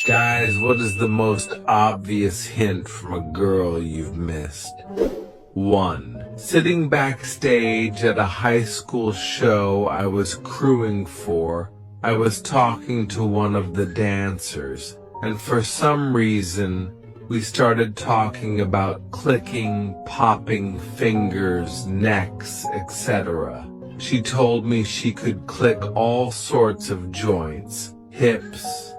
Guys, what is the most obvious hint from a girl you've missed? 1. Sitting backstage at a high school show I was crewing for, I was talking to one of the dancers, and for some reason, we started talking about clicking, popping fingers, necks, etc. She told me she could click all sorts of joints, hips,